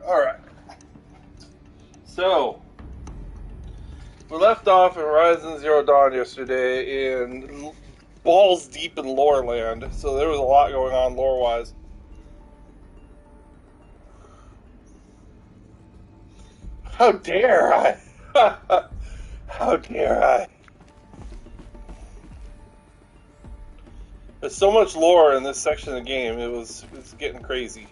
Alright. So, we left off in Horizon Zero Dawn yesterday in balls deep in lore land, so there was a lot going on lore-wise. How dare I? How dare I? There's so much lore in this section of the game, it's getting crazy.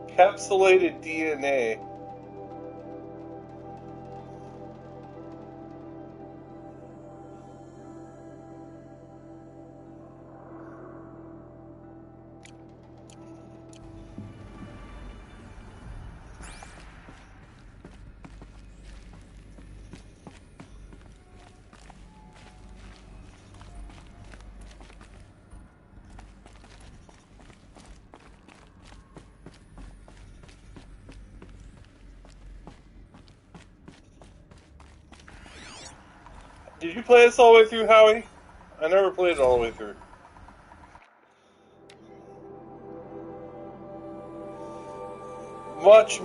Encapsulated DNA. Did you play this all the way through, Howie? I never played it all the way through. Much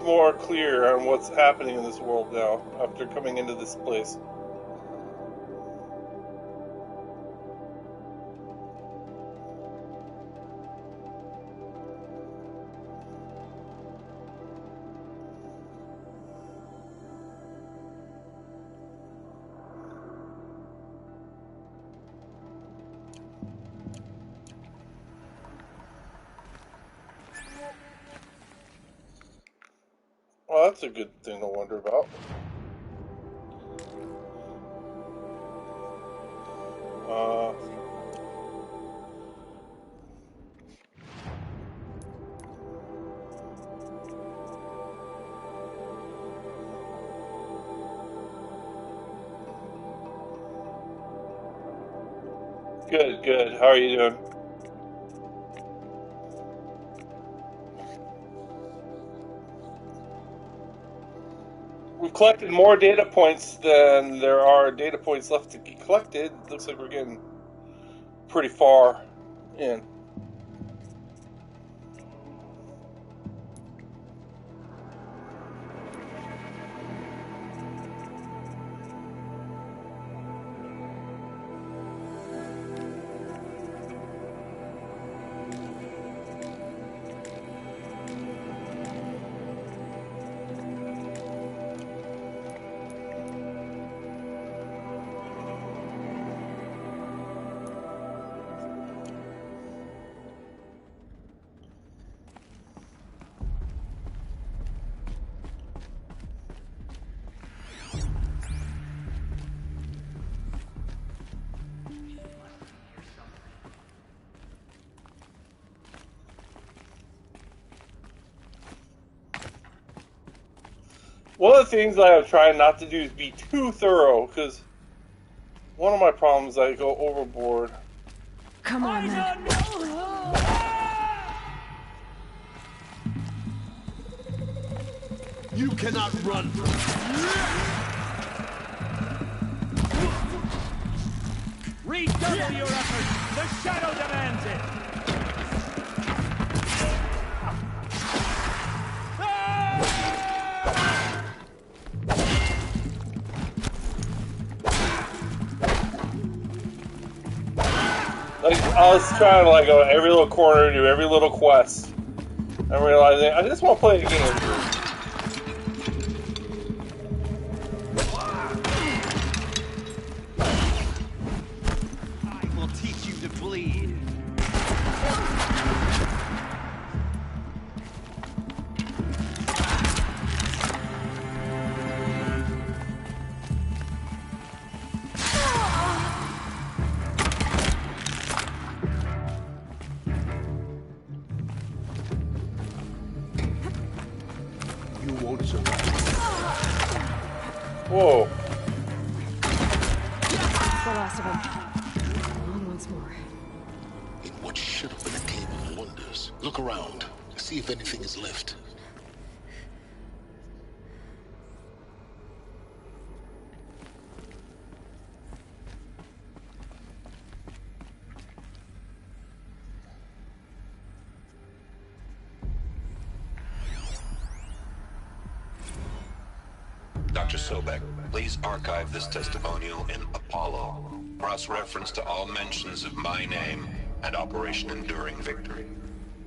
more clear on what's happening in this world now after coming into this place. Well, that's a good thing to wonder about. Good. How are you doing? We've collected more data points than there are data points left to be collected. Looks like we're getting pretty far in. One of the things I have tried not to do is be too thorough, because one of my problems is I go overboard. Come on, man. You cannot run from Redouble your efforts! The shadow demands it! Like, I was trying to like go to every little corner, do every little quest. I'm realizing I just want to play a game. I will teach you to bleed. You won't survive. Whoa. That's the last of them. On once more. In what should have been a game of wonders. Look around. See if anything is left. Dr. Sobek, please archive this testimonial in Apollo. Cross-reference to all mentions of my name and Operation Enduring Victory.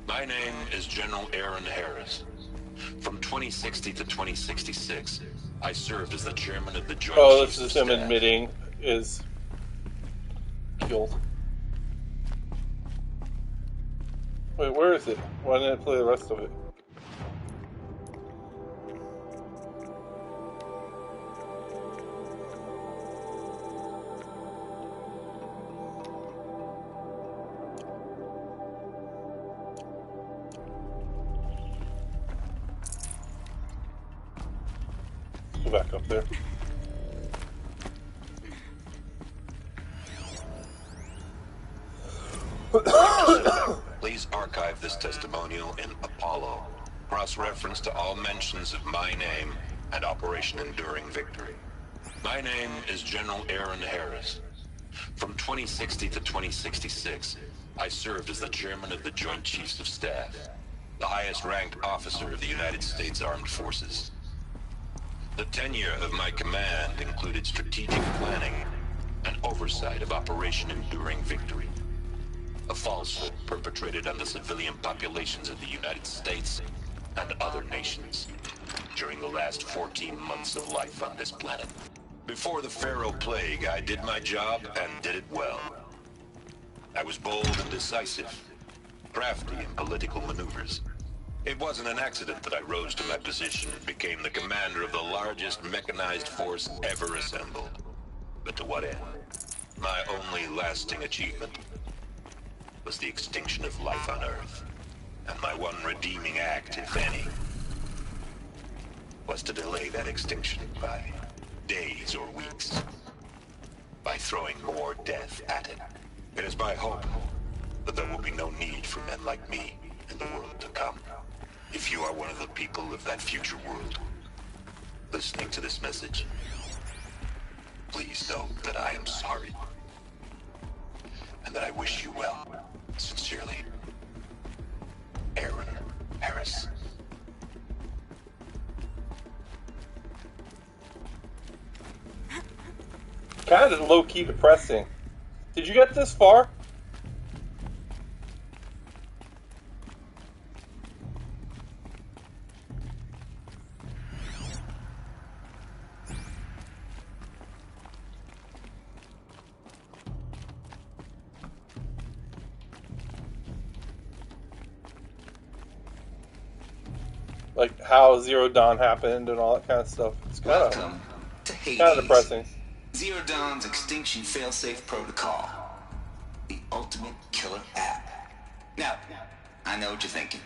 My name is General Aaron Harris. From 2060 to 2066, I served as the chairman of the Joint Oh, Chiefs this is of him Staff. admitting is killed. Wait, where is it? Why didn't I play the rest of it? Go back up there. Please archive this testimonial in Apollo. Cross-reference to all mentions of my name and Operation Enduring Victory. My name is General Aaron Harris. From 2060 to 2066, I served as the chairman of the Joint Chiefs of Staff, the highest-ranked officer of the United States Armed Forces. The tenure of my command included strategic planning and oversight of Operation Enduring Victory, a falsehood perpetrated on the civilian populations of the United States and other nations during the last 14 months of life on this planet. Before the Pharaoh Plague, I did my job and did it well. I was bold and decisive, crafty in political maneuvers. It wasn't an accident that I rose to my position and became the commander of the largest mechanized force ever assembled. But to what end? My only lasting achievement was the extinction of life on Earth. And my one redeeming act, if any, was to delay that extinction by days or weeks, by throwing more death at it. It is my hope that there will be no need for men like me in the world to come. If you are one of the people of that future world listening to this message, please know that I am sorry and that I wish you well. Sincerely, Aaron Harris. Kind of low-key depressing. Did you get this far? Like how Zero Dawn happened and all that kind of stuff. It's kind Welcome to Hades. of depressing. Zero Dawn's extinction failsafe protocol. The ultimate killer app. Now, I know what you're thinking.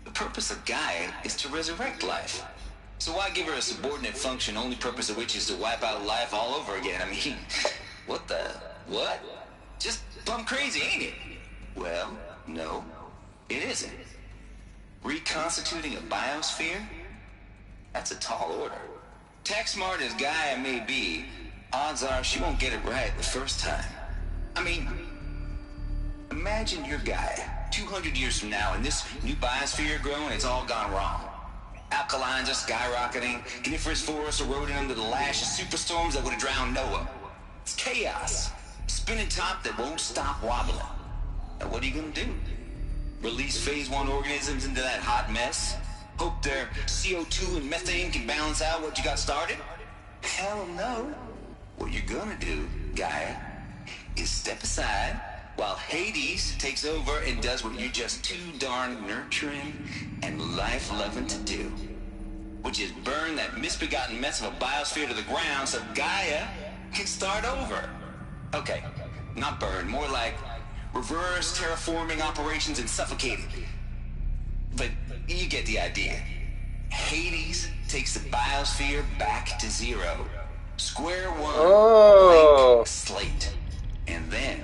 The purpose of Gaia is to resurrect life. So why give her a subordinate function, only purpose of which is to wipe out life all over again? I mean, what? Just plumb crazy, ain't it? Well, no, it isn't. Reconstituting a biosphere? That's a tall order. Tech smart as Gaia may be, odds are she won't get it right the first time. I mean, imagine your guy 200 years from now and this new biosphere growing, it's all gone wrong. Alkalines are skyrocketing, coniferous forests eroding under the lash of superstorms that would have drowned Noah. It's chaos. Spinning top that won't stop wobbling. Now what are you gonna do? Release phase 1 organisms into that hot mess? Hope their CO2 and methane can balance out what you got started? Hell no. What you're gonna do, Gaia, is step aside while Hades takes over and does what you're just too darn nurturing and life-loving to do. Which is burn that misbegotten mess of a biosphere to the ground so Gaia can start over. Okay, not burn, more like reverse terraforming operations and suffocating. But you get the idea. Hades takes the biosphere back to zero. Square one. Blank slate. And then,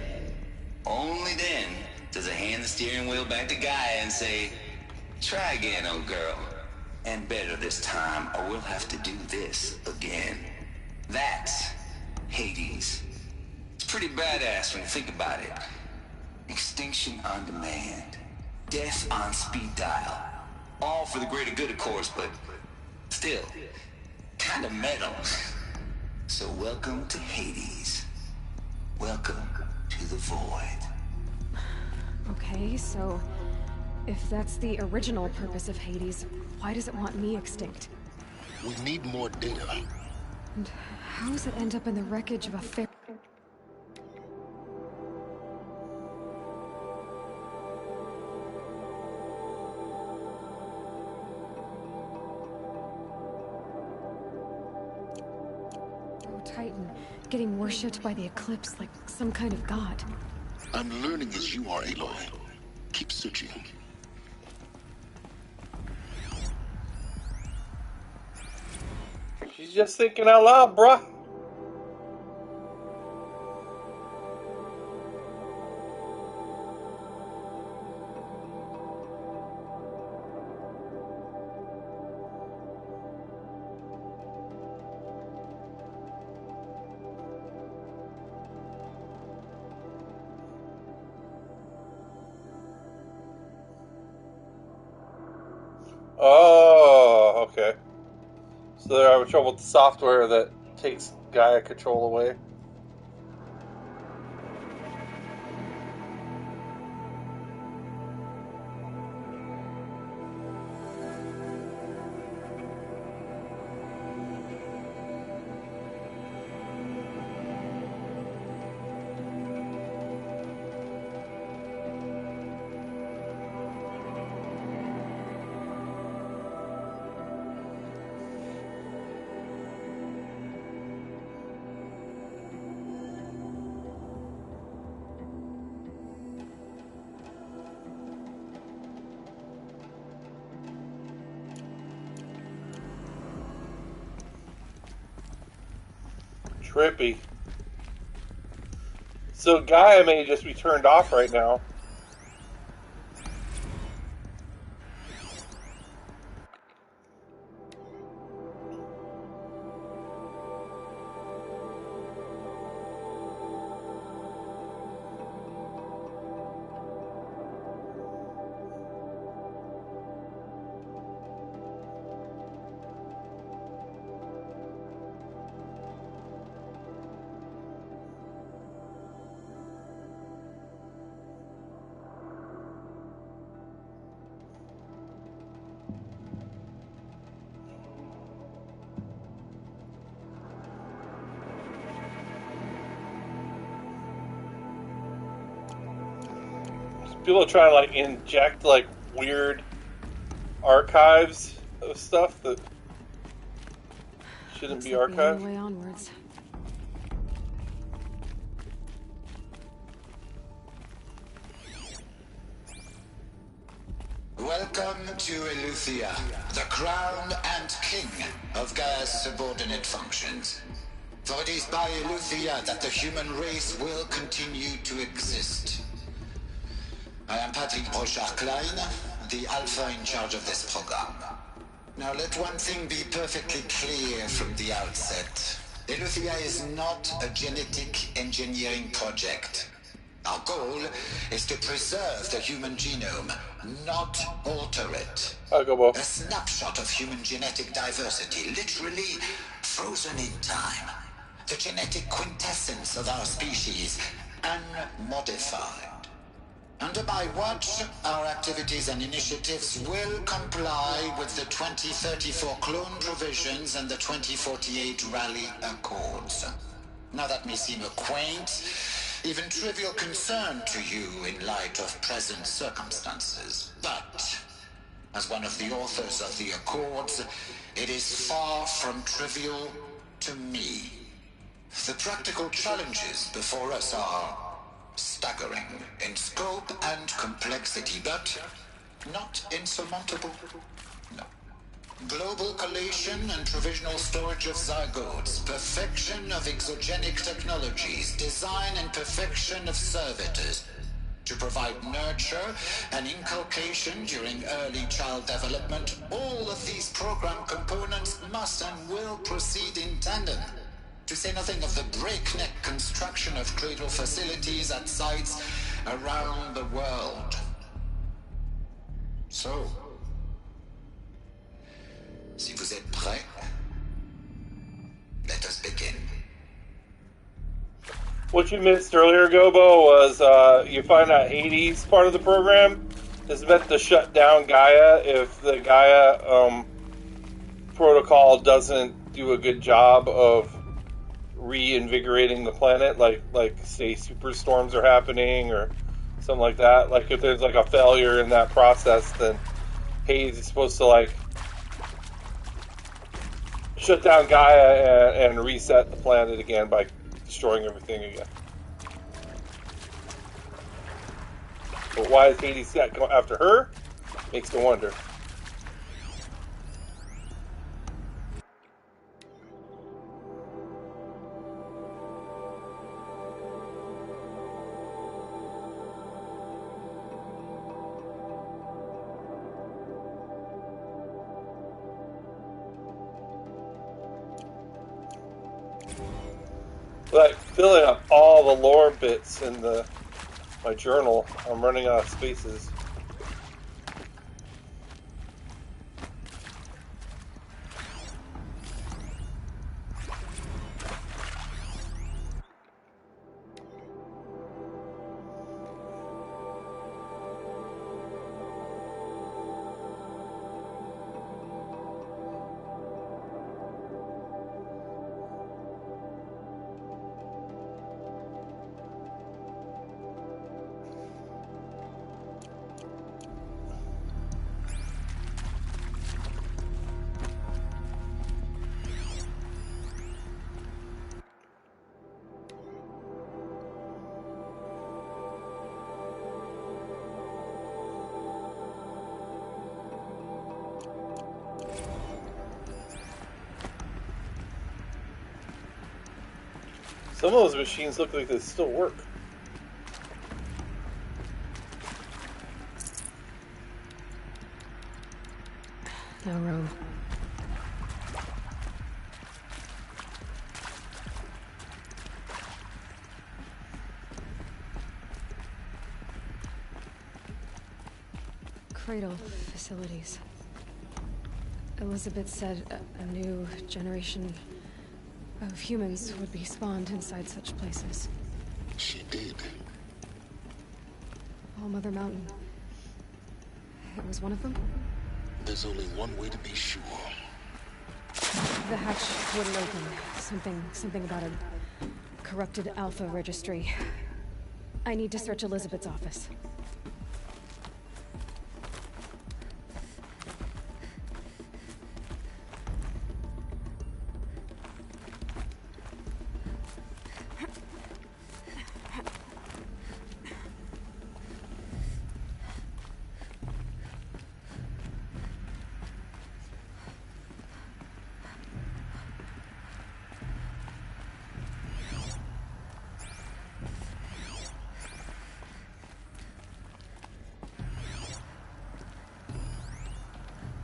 only then, does it hand the steering wheel back to Gaia and say, try again, old girl. And better this time, or we'll have to do this again. That's Hades. It's pretty badass when you think about it. Extinction on demand. Death on speed dial. All for the greater good, of course, but still, kind of metal. So welcome to Hades. Welcome to the void. Okay, so if that's the original purpose of Hades, why does it want me extinct? We need more data. And how does it end up in the wreckage of a fair... Titan, getting worshipped by the Eclipse like some kind of god. I'm learning as you are, Aloy. Keep searching. She's just thinking out loud, bruh. Oh, okay. So they're having trouble with the software that takes Gaia control away. Trippy. So Gaia may just be turned off right now. People are trying to like inject like weird archives of stuff that shouldn't be Looks like the archived. only way onwards. Welcome to Eleuthia, the crown and king of Gaia's subordinate functions. For it is by Eleuthia that the human race will continue to exist. I am Patrick Brochard-Klein, the Alpha in charge of this program. Now let one thing be perfectly clear from the outset. Eleuthia is not a genetic engineering project. Our goal is to preserve the human genome, not alter it. Go, A snapshot of human genetic diversity, literally frozen in time. The genetic quintessence of our species, unmodified. Under my watch, our activities and initiatives will comply with the 2034 clone provisions and the 2048 Rally Accords. Now that may seem a quaint, even trivial concern to you in light of present circumstances, but as one of the authors of the Accords, it is far from trivial to me. The practical challenges before us are staggering in scope and complexity, but not insurmountable. No. Global collation and provisional storage of zygotes, perfection of exogenic technologies, design and perfection of servitors, to provide nurture and inculcation during early child development. All of these program components must and will proceed in tandem. To say nothing of the breakneck construction of cradle facilities at sites around the world. So, si vous êtes prêts, let us begin. What you missed earlier, Gobo, was you find out Hades part of the program is meant to shut down Gaia if the Gaia protocol doesn't do a good job of reinvigorating the planet, like say superstorms are happening or something like that. Like if there's like a failure in that process, then Hades is supposed to like shut down Gaia and reset the planet again by destroying everything again. But why is Hades come after her? Makes me wonder. Like filling up all the lore bits in my journal. I'm running out of spaces. Some of those machines look like they still work. No room. Cradle facilities. Elizabeth said a new generation of humans would be spawned inside such places. She did. All Mother Mountain. It was one of them? There's only one way to be sure. The hatch wouldn't open. Something about a corrupted Alpha registry. I need to search Elizabeth's office.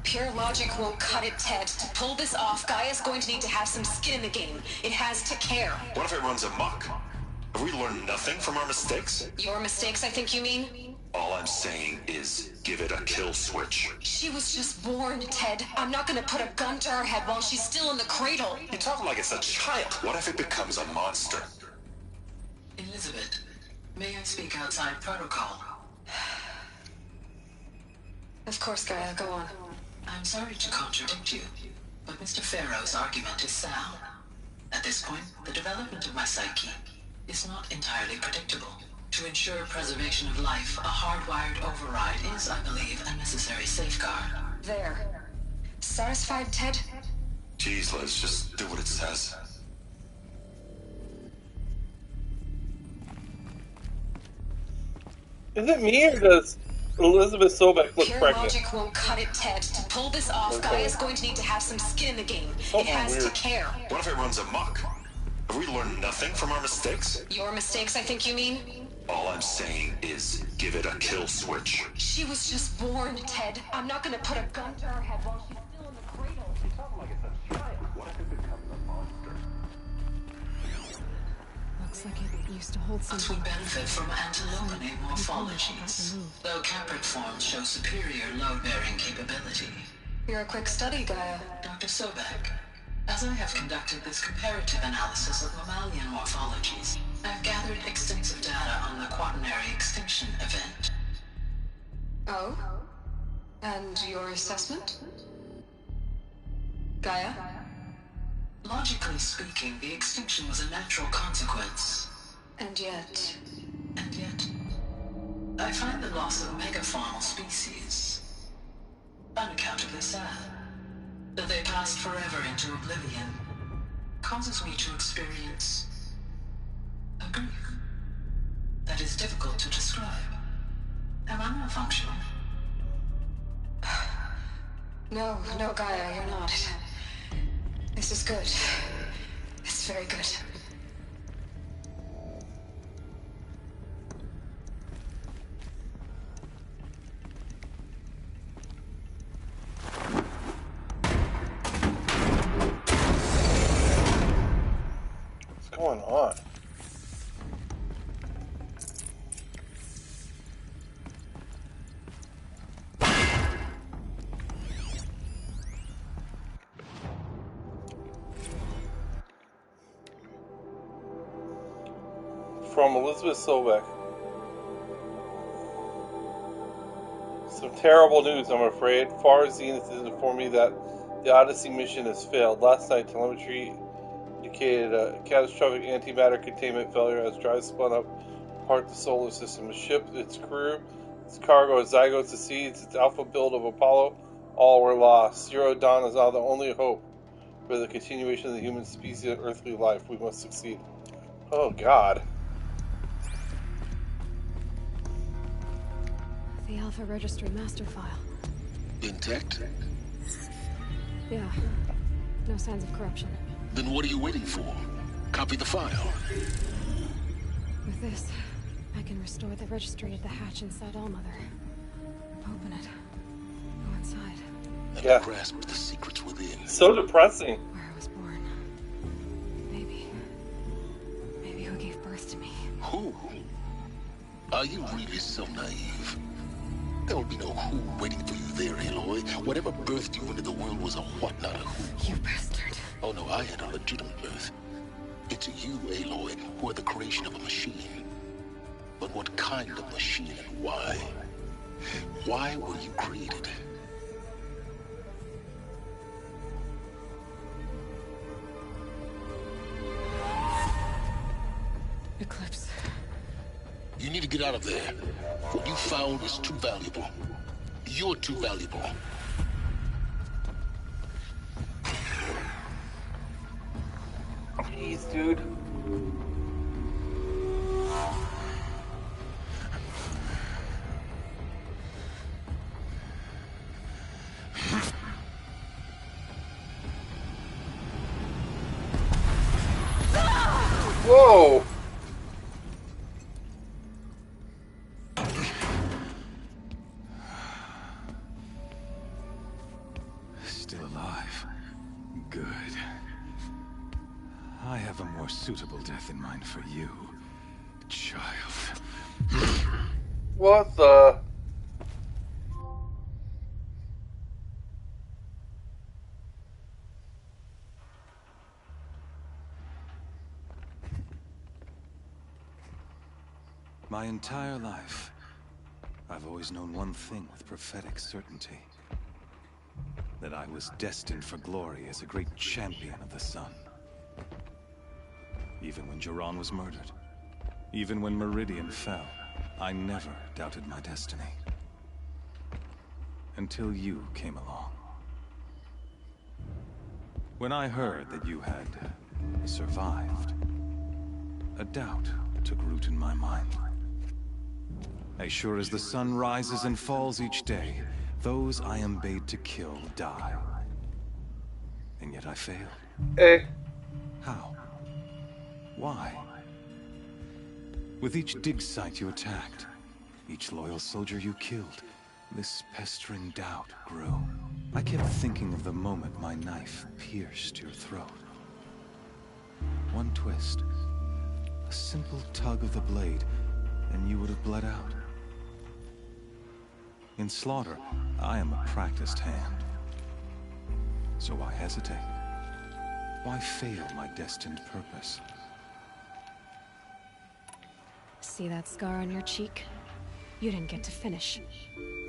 Pure logic won't cut it, Ted. To pull this off, Gaia's going to need to have some skin in the game. It has to care. What if it runs amok? If Have we learned nothing from our mistakes? Your mistakes, I think you mean? All I'm saying is, give it a kill switch. She was just born, Ted. I'm not gonna put a gun to her head while she's still in the cradle. You talk like it's a child. What if it becomes a monster? Elizabeth, may I speak outside protocol? Of course, Gaia, go on. I'm sorry to contradict you, but Mr. Farrow's argument is sound. At this point, the development of my psyche is not entirely predictable. To ensure preservation of life, a hardwired override is, I believe, a necessary safeguard. There. Satisfied, Ted? Jeez, Liz, just do what it says. Is it me or does Elizabeth Sobek look Pure pregnant? logic won't cut it, Ted. To pull this off, Gaia's going to need to have some skin in the game. It has to weird. care. What if it runs amok? Have we learned nothing from our mistakes? Your mistakes, I think you mean? All I'm saying is, give it a kill switch. She was just born, Ted. I'm not gonna put a gun to her head while she's still in the cradle. You talk like it's a child. What if it becomes a monster? Looks like it used to hold But we something. benefit from antilopinate morphologies, though caprid forms show superior load-bearing capability. You're a quick study, Gaia. Dr. Sobek, as I have conducted this comparative analysis of mammalian morphologies, I've gathered extensive data on the quaternary extinction event. Oh? And your assessment? Gaia? Logically speaking, the extinction was a natural consequence. And yet... And yet, I find the loss of megafaunal species unaccountably sad. That they passed forever into oblivion causes me to experience a grief that is difficult to describe. Am I malfunctioning? No, Gaia, you're not. This is good. It's very good. What's going on? From Elizabeth Sobek. Some terrible news, I'm afraid. Far Zenith has informed me that the Odyssey mission has failed. Last night, telemetry indicated a catastrophic antimatter containment failure as drive spun up apart the solar system. The ship, its crew, its cargo, its zygotes, its seeds, its alpha build of Apollo, all were lost. Zero Dawn is now the only hope for the continuation of the human species and earthly life. We must succeed. Oh, God. The Alpha Registry master file. Intact? Yeah. No signs of corruption. Then what are you waiting for? Copy the file. With this, I can restore the registry at the hatch inside Allmother. Open it. Go inside. And Yeah. grasp the secrets within. So depressing. Where I was born. Maybe who gave birth to me. Who? Are you really so naive? There will be no who waiting for you there, Aloy. Whatever birthed you into the world was a what, not a who. You bastard. Oh no, I had a legitimate birth. It's you, Aloy, who are the creation of a machine. But what kind of machine and why? Why were you created? Eclipse. You need to get out of there. What you found is too valuable. You're too valuable. Jeez, dude. Whoa! Still alive. Good. I have a more suitable death in mind for you. child. What the? My entire life, I've always known one thing with prophetic certainty. That I was destined for glory as a great champion of the sun. Even when Jiran was murdered, even when Meridian fell, I never doubted my destiny. Until you came along. When I heard that you had survived, a doubt took root in my mind. As sure as the sun rises and falls each day, those I am bade to kill die. And yet I failed. Eh. How? Why? With each dig site you attacked, each loyal soldier you killed, this pestering doubt grew. I kept thinking of the moment my knife pierced your throat. One twist, a simple tug of the blade, and you would have bled out. In slaughter, I am a practiced hand. So why hesitate? Why fail my destined purpose? See that scar on your cheek? You didn't get to finish.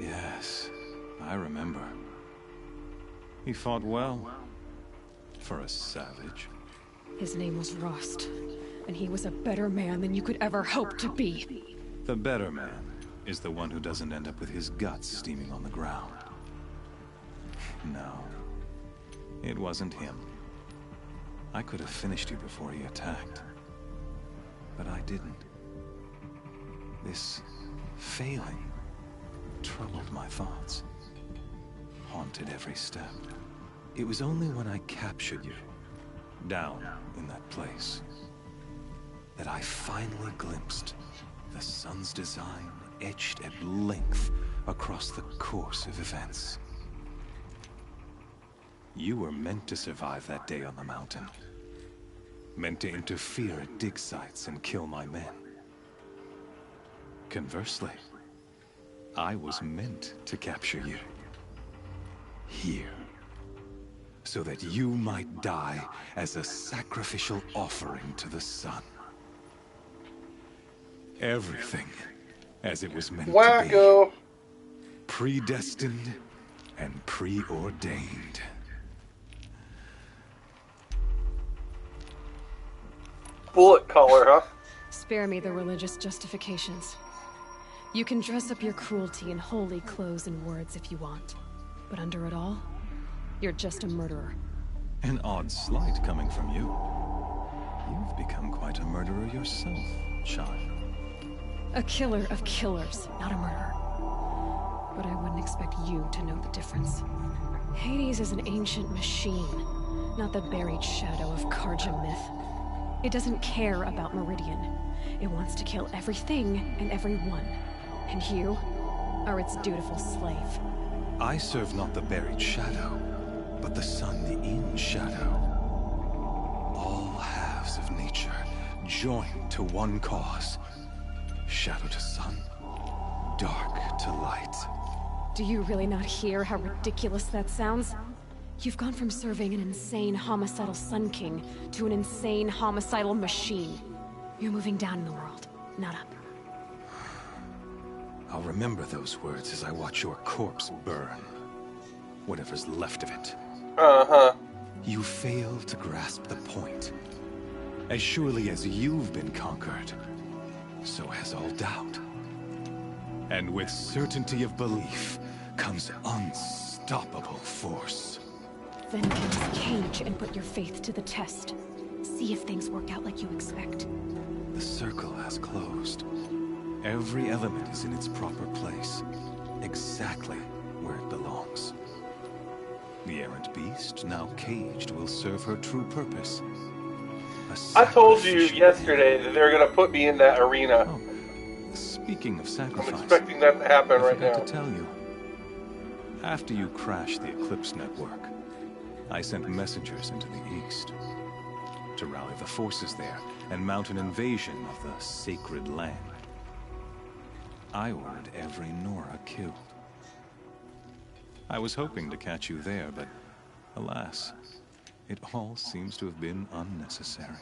Yes, I remember. He fought well. For a savage. His name was Rost, and he was a better man than you could ever hope to be. The better man is the one who doesn't end up with his guts steaming on the ground. No, it wasn't him. I could have finished you before he attacked. But I didn't. This failing troubled my thoughts, haunted every step. It was only when I captured you, down in that place, that I finally glimpsed the sun's design etched at length across the course of events. You were meant to survive that day on the mountain. Meant to interfere at dig sites and kill my men. Conversely, I was meant to capture you. Here. So that you might die as a sacrificial offering to the sun. Everything as it was meant to Wacko. be. Predestined and preordained. Bullet color, huh? Spare me the religious justifications. You can dress up your cruelty in holy clothes and words if you want. But under it all, you're just a murderer. An odd slight coming from you. You've become quite a murderer yourself, child. A killer of killers, not a murderer. But I wouldn't expect you to know the difference. Hades is an ancient machine, not the buried shadow of Karja myth. It doesn't care about Meridian. It wants to kill everything and everyone. And you are its dutiful slave. I serve not the buried shadow, but the sun in shadow. All halves of nature joined to one cause. Shadow to sun, dark to light. Do you really not hear how ridiculous that sounds? You've gone from serving an insane homicidal Sun King to an insane homicidal machine. You're moving down in the world, not up. I'll remember those words as I watch your corpse burn. Whatever's left of it. Uh-huh. You fail to grasp the point. As surely as you've been conquered, so has all doubt. And with certainty of belief comes unstoppable force. Then get this cage and put your faith to the test. See if things work out like you expect. The circle has closed. Every element is in its proper place, exactly where it belongs. The errant beast, now caged, will serve her true purpose. I told you yesterday that they're going to put me in that arena. Oh, speaking of sacrifice, I'm expecting that to happen I right forgot now. to tell you. After you crashed the Eclipse network, I sent messengers into the east to rally the forces there and mount an invasion of the sacred land. I ordered every Nora killed. I was hoping to catch you there, but alas, it all seems to have been unnecessary.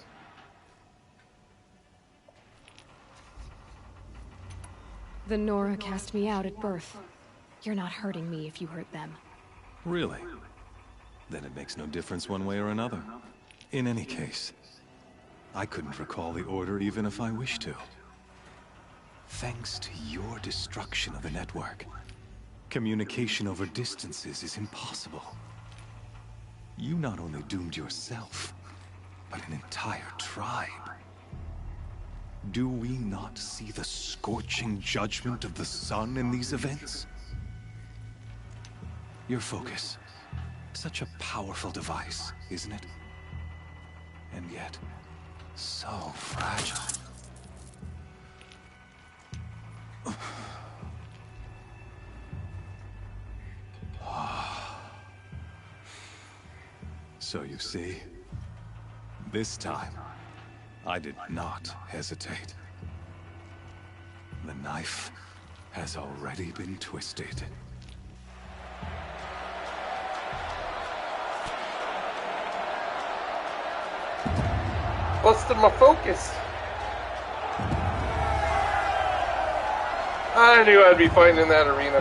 The Nora cast me out at birth. You're not hurting me if you hurt them. Really? Then it makes no difference one way or another. In any case, I couldn't recall the order even if I wished to. Thanks to your destruction of the network, communication over distances is impossible. You not only doomed yourself, but an entire tribe. Do we not see the scorching judgment of the sun in these events? Your focus. Such a powerful device, isn't it? And yet, so fragile. So you see, this time, I did not hesitate. The knife has already been twisted. Busted my focus. I knew I'd be fighting in that arena.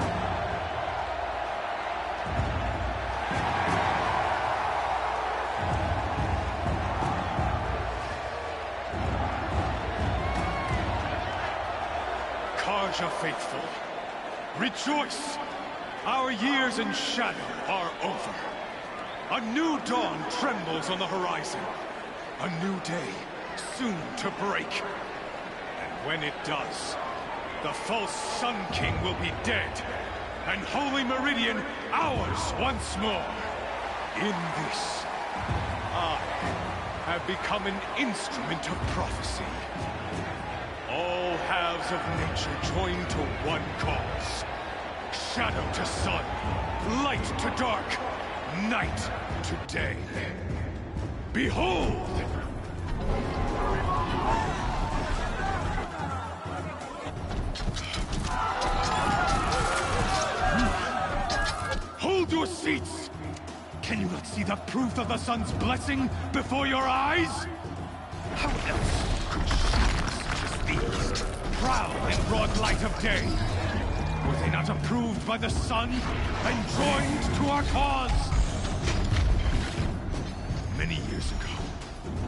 Karja faithful, rejoice! Our years in shadow are over. A new dawn trembles on the horizon. A new day, soon to break. And when it does, the false Sun King will be dead, and Holy Meridian ours once more. In this, I have become an instrument of prophecy. All halves of nature join to one cause. Shadow to sun, light to dark, night to day. Behold! Hold your seats! Can you not see the proof of the sun's blessing before your eyes? How else could shadows such as these prowl in broad light of day? Were they not approved by the sun and joined to our cause? Many years ago,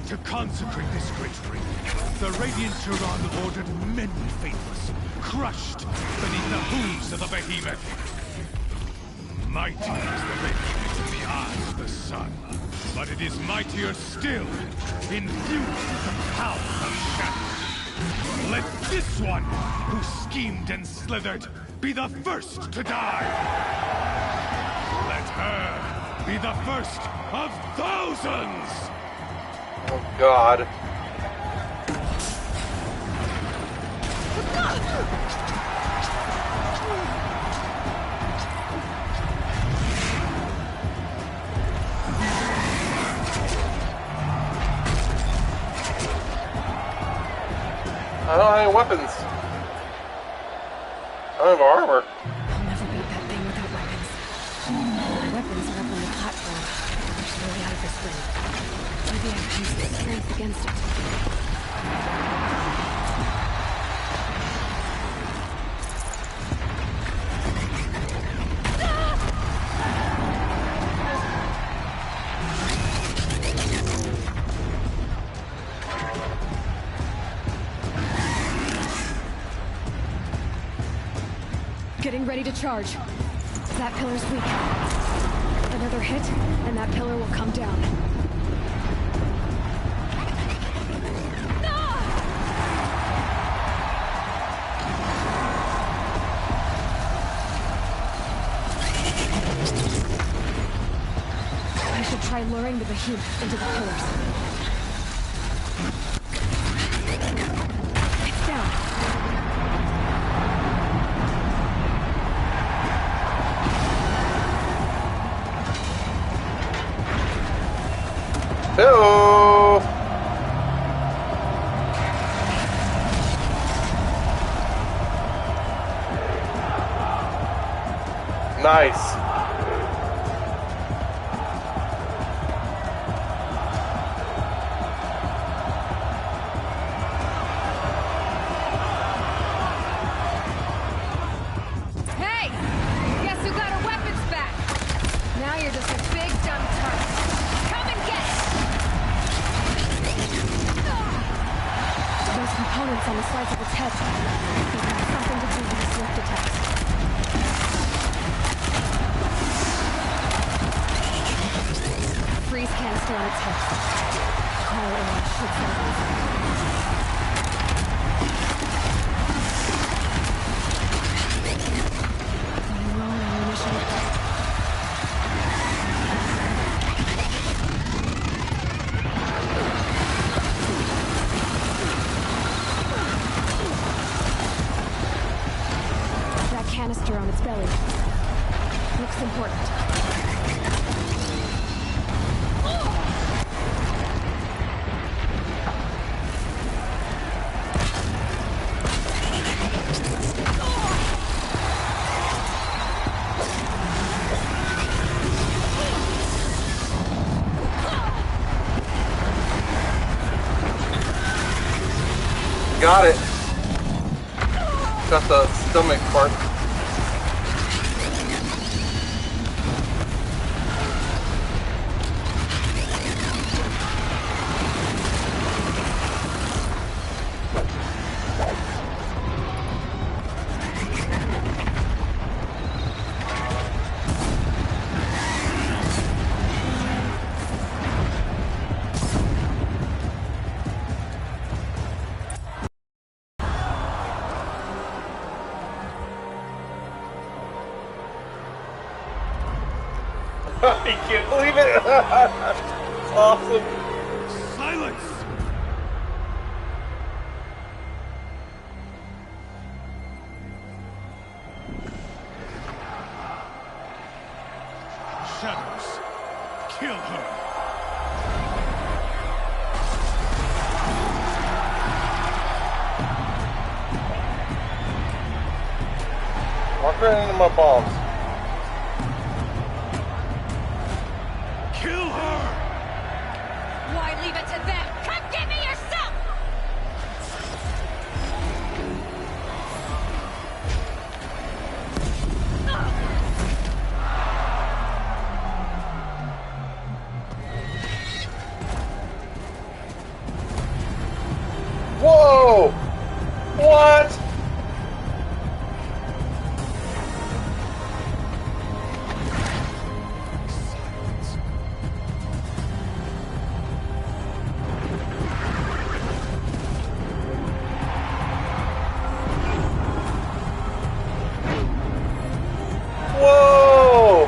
to consecrate this great ring, the Radiant Turan ordered many faithless, crushed beneath the hooves of the behemoth. Mighty is the Radiant in the eyes of the sun, but it is mightier still, infused with the power of shadow. Let this one, who schemed and slithered, be the first to die. Let her be the first of thousands! Oh, God. I don't have any weapons. I don't have armor. I'll never beat that thing without weapons. My weapons are up on the platform. They're slowly out of this ring. Maybe I can use the strength against it. Getting ready to charge. That pillar's weak. Another hit, and that pillar will come down. I should try luring the behemoth into the pillars. It's down. Hello. Nice. Hey! Guess who got her weapons back? Now you're just a big dumb turd. Come and get it! Those components on the sides of its head. They have something to do with the swift attacks. Freeze can't stay on its head. Call in should set it that canister on its belly. Looks important. Got it. Got the stomach part. I can't believe it! Awesome! Silence! Shadows, kill her! Walk right into my bombs. Kill her! Why leave it to them? Come get me yourself! Whoa! What? Whoa!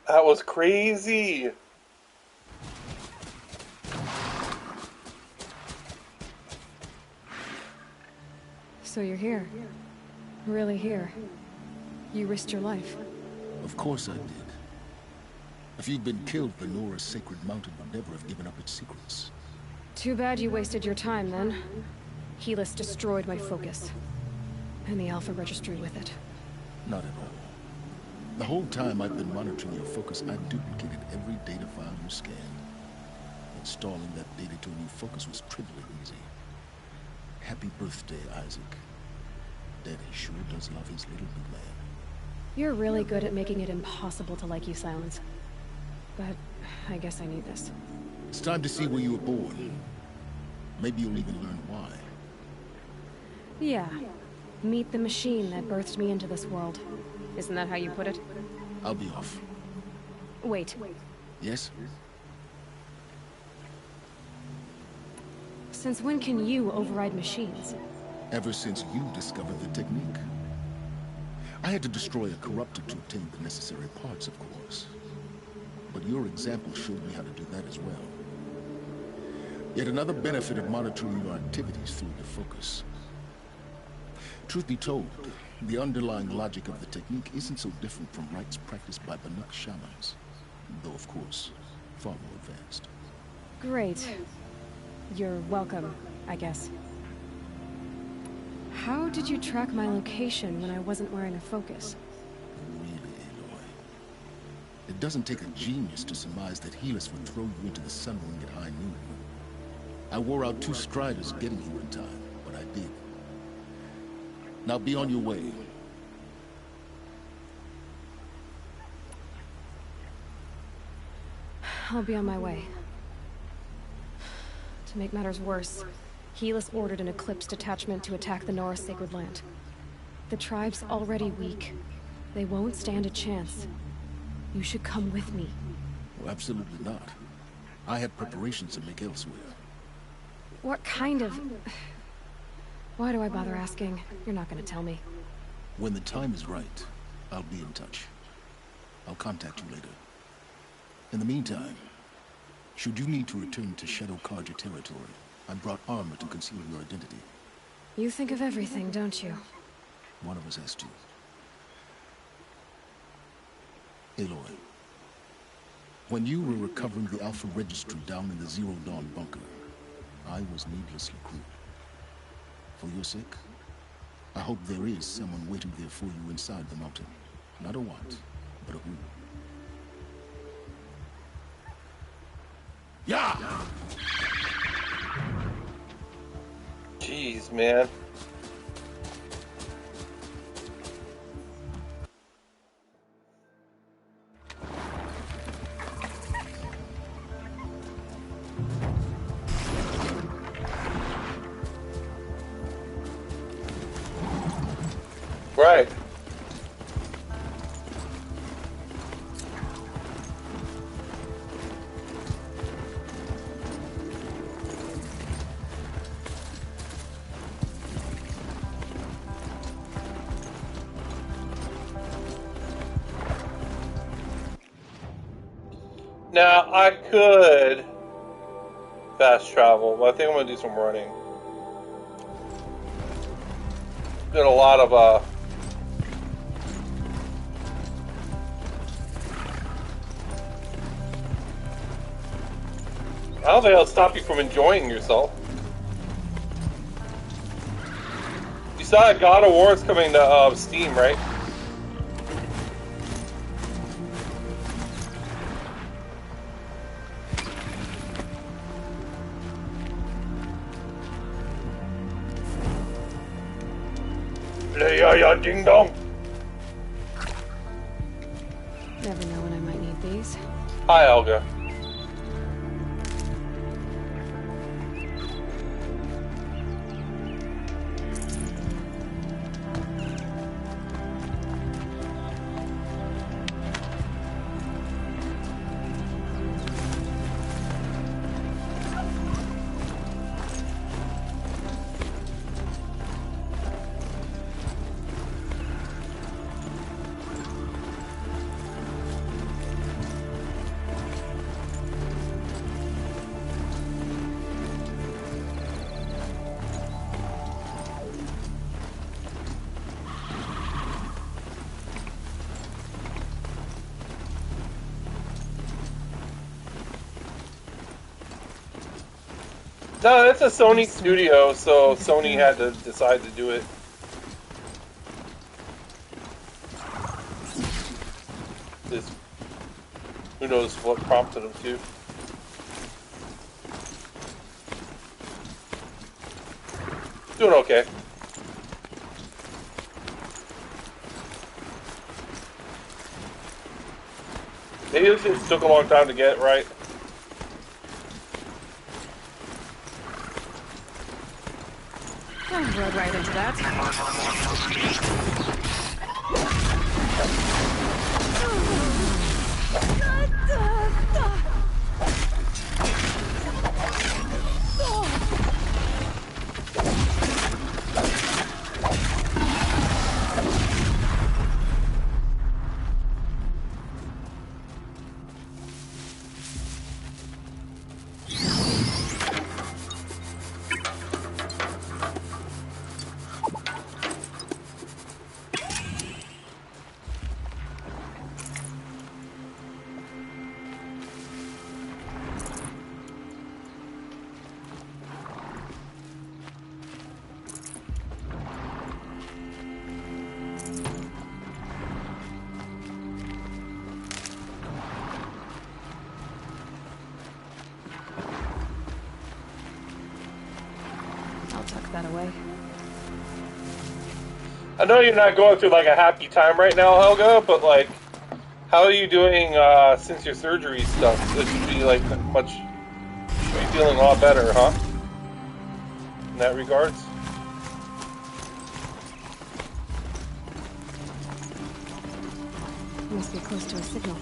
That was crazy. So you're here. Really here. You risked your life. Of course I did. If you'd been killed, the Nora's sacred mountain would never have given up its secrets. Too bad you wasted your time, then. Helis destroyed my focus. And the Alpha Registry with it. Not at all. The whole time I've been monitoring your focus, I've duplicated every data file you scanned. Installing that data to a new focus was trivially easy. Happy birthday, Isaac. Daddy sure does love his little big man. You're really good at making it impossible to like you, Silence. But I guess I need this. It's time to see where you were born. Maybe you'll even learn why. Yeah. Meet the machine that birthed me into this world. Isn't that how you put it? I'll be off. Wait. Yes? Since when can you override machines? Ever since you discovered the technique. I had to destroy a corruptor to obtain the necessary parts, of course. But your example showed me how to do that as well. Yet another benefit of monitoring your activities through your focus. Truth be told, the underlying logic of the technique isn't so different from rites practiced by Banuk shamans, though of course, far more advanced. Great. You're welcome, I guess. How did you track my location when I wasn't wearing a focus? Really, Aloy. It doesn't take a genius to surmise that Helis would throw you into the sun ring at high noon. I wore out 2 striders getting here in time, but I did. Now be on your way. I'll be on my way. To make matters worse, Helis ordered an Eclipse detachment to attack the Norris Sacred Land. The tribe's already weak. They won't stand a chance. You should come with me. Oh, absolutely not. I have preparations to make elsewhere. What kind of... Why do I bother asking? You're not gonna tell me. When the time is right, I'll be in touch. I'll contact you later. In the meantime, should you need to return to Shadow Karja territory, I brought armor to conceal your identity. You think of everything, don't you? One of us has to. Aloy, when you were recovering the Alpha Registry down in the Zero Dawn bunker, I was needlessly cruel. For your sake, I hope there is someone waiting there for you inside the mountain. Not a what, but a who. Yeah! Jeez, man. Right. Now, I could fast travel, but I think I'm going to do some running. Did a lot of, I don't think it'll stop you from enjoying yourself. You saw that God of War is coming to Steam, right? Ding dong. Never know when I might need these. Hi, Elga. No, it's a Sony studio, so Sony had to decide to do it. This, who knows what prompted them to. Doing okay. Maybe it just took a long time to get it right. I rode right into that. that away. I know you're not going through like a happy time right now, Helga, but like, how are you doing since your surgery stuff? It should be like much. You should be feeling a lot better, huh? In that regards. Must be close to a signal.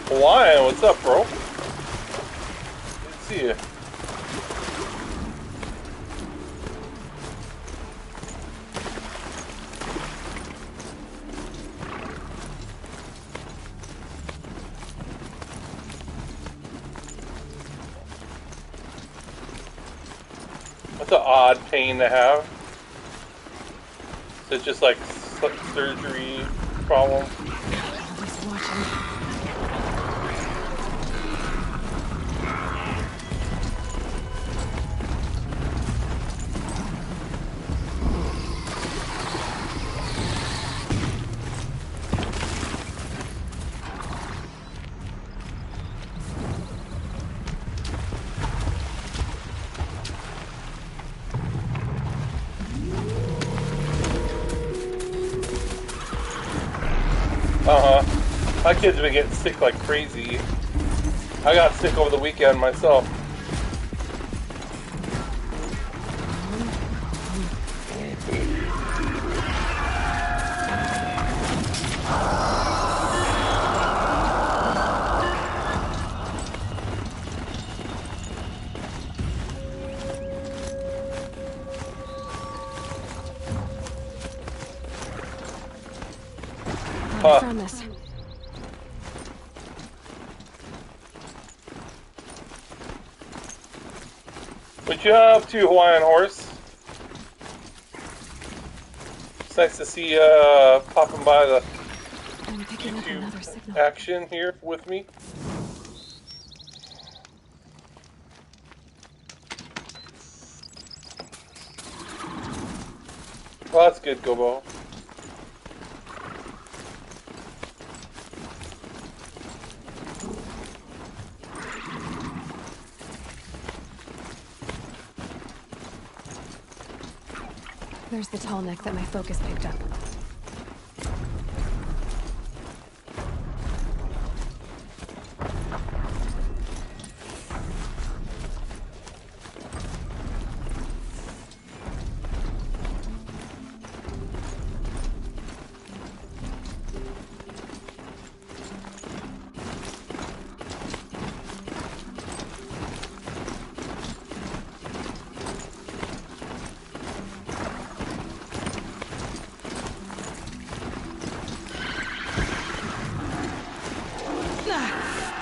Hawaiian, what's up, bro? Good to see you. That's an odd pain to have. Is it just like surgery problem? Always watching. My kids have been getting sick like crazy. I got sick over the weekend myself. I found this. What you up to, Hawaiian Horse? It's nice to see you popping by the I'm picking up another signal. action here with me. Well, that's good, Gobo. There's the tall neck that my focus picked up.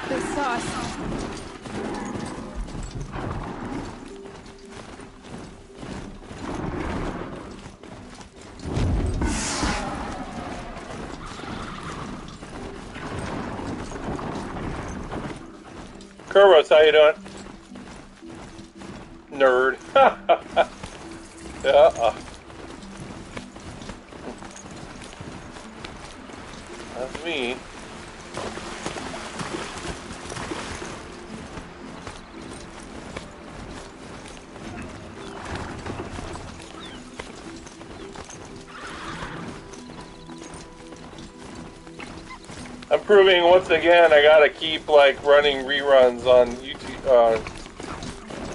They saw us. Kuros, how you doing? Nerd. Yeah. That's me. I'm proving once again I gotta keep like running reruns on YouTube,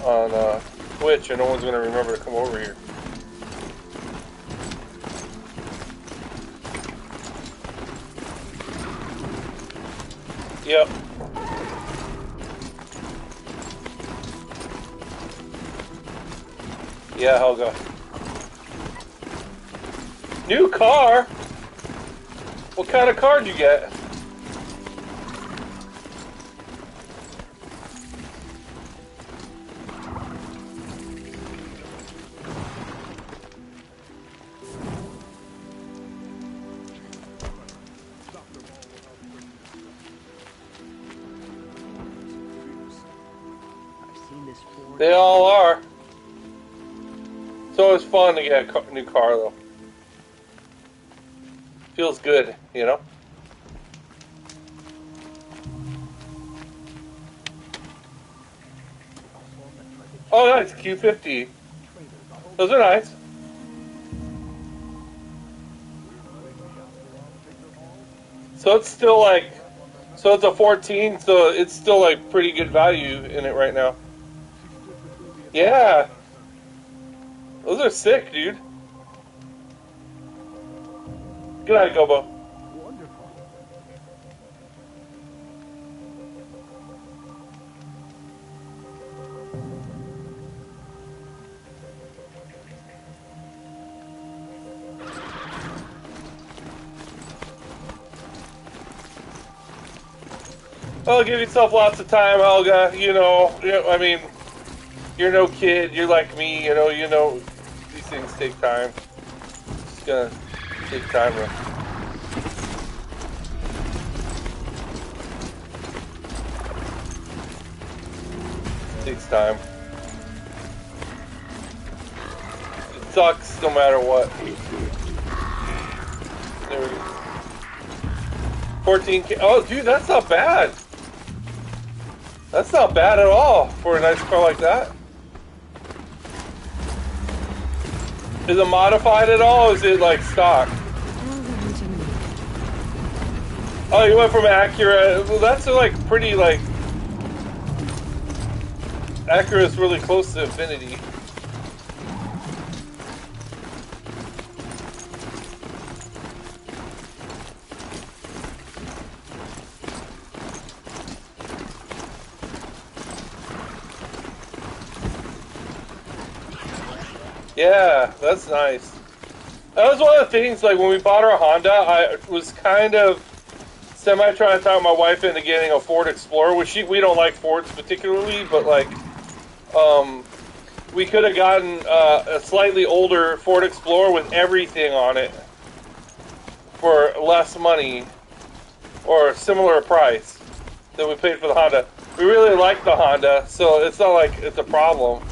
on Twitch, and no one's gonna remember to come over here. Yep. Yeah, Helga. New car? What kind of car did you get? They all are. It's always fun to get a new car, though. Feels good, you know? Oh, nice. Q50. Those are nice. So it's still like... So it's a 14, so it's still like pretty good value in it right now. Yeah. Those are sick, dude. Good night, Gobo. Well, give yourself lots of time, Helga. You know, I mean, you're no kid. You're like me. You know, these things take time. It's gonna take time. It takes time. It sucks no matter what. There we go. 14K. Oh, dude, that's not bad. That's not bad at all for a nice car like that. Is it modified at all, or is it like stock? Oh, you went from Acura. Well, that's like pretty like... Acura is really close to Infinity. Yeah, that's nice. That was one of the things, like, when we bought our Honda, I was kind of semi-trying to talk my wife into getting a Ford Explorer, which we don't like Fords particularly, but, like, we could have gotten a slightly older Ford Explorer with everything on it for less money, or a similar price that we paid for the Honda. We really like the Honda, so it's not like it's a problem,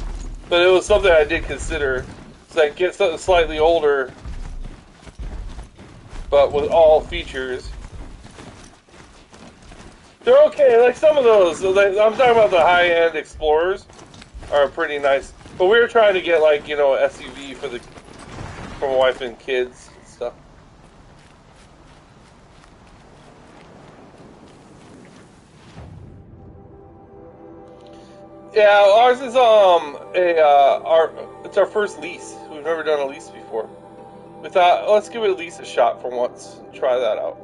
but it was something I did consider. So I get something slightly older, but with all features. They're okay, like some of those. I'm talking about the high-end Explorers are pretty nice. But we were trying to get, like, you know, an SUV for my wife and kids and stuff. Yeah, ours is it's our first lease. We've never done a lease before. We thought, let's give it at least a shot for once and try that out.